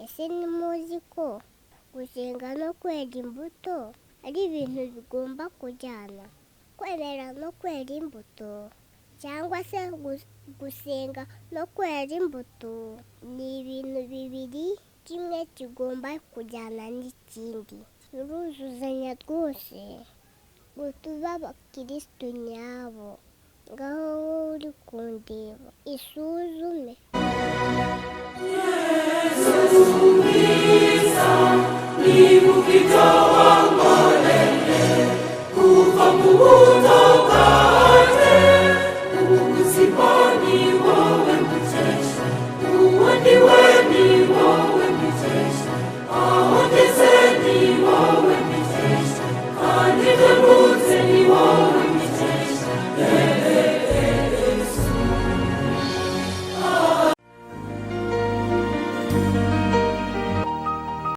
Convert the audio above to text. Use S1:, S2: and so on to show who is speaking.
S1: Ese ntimuzi ko gusenga no kwera imbuto ari ibintu bigomba kujyana? Kwerera no kwera imbuto cyangwa se gusenga no kwera imbuto ni ibintu bibiri, kimwe kigomba kujyana n'ikindi, biruzuzanya rwose ngo tube abakirisitu nyabo. Ngaho wowe uri kundeba isuzume.